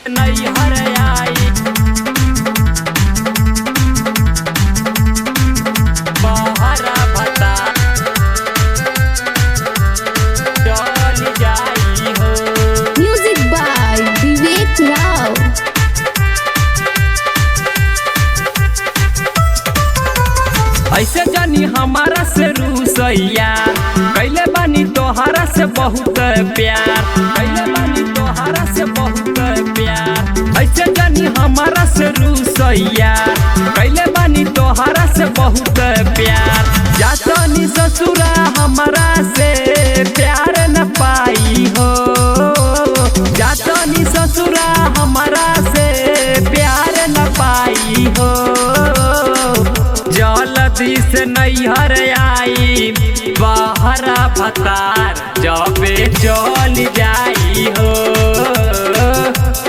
नहीं हर आई बहरा भता चल जाई हो। म्यूजिक बाय विवेक राव। ऐसे जानी हमारा से रूसैया कैले बानी तोहरा से बहुत प्यार, कैले बानी तोहरा से बहुत प्यार। ऐसे जानी हमारा से रूसैया कैले बानी तोहरा से बहुत प्यार। जातनी ससुरा हमारा से प्यार न पाई हो, जातनी ससुरा हमारा से प्यार न पाई हो। जल्दी से नैहर आई बहरा भतार जबे चल जाई हो।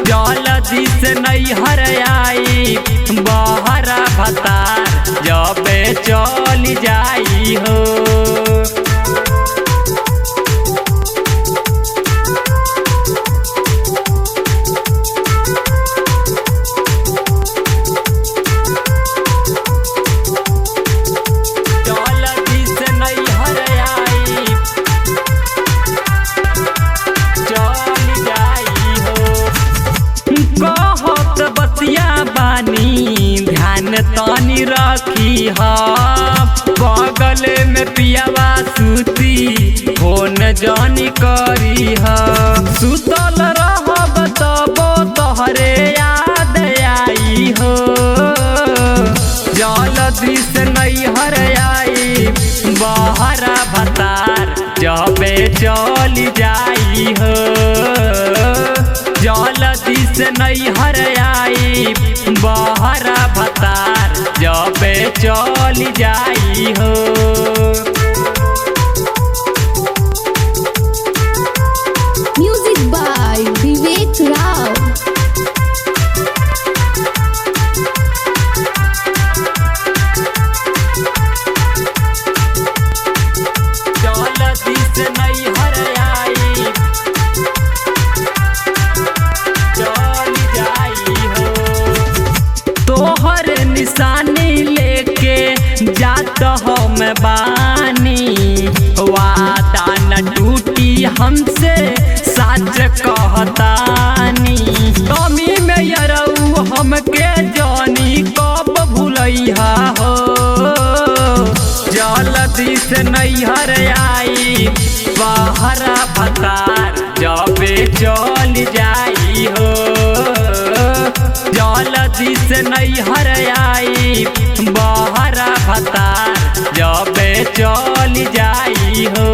जल्दी से नैहर आई बहरा भतार जबे चल जाई हो। ध्यान तानी रखी हा बगल में पियावा सूती फोन जानी करी हा। सुतल रहब तबो तोहरे याद आई हो। जल्दी से नैहर आई बहरा भतार जबे चल जाई हो। जल्दी से नैहर आई बहरा भतार जबे चल जाई हो। म्यूजिक बाय विवेक राव। जल्दी से नैहर आई चल जाई हो। तोहर निशानी लेके जात हम बानी वादा न टूटी हमसे सच कहतानी। कमी में यरऊ हमके जानी कब भूलैहा हो। जल्दी से नैहर आई बहरा भतार जबे चल जाई हो। जल्दी से नैहर आई बहरा भतार जबे चल जाई हो।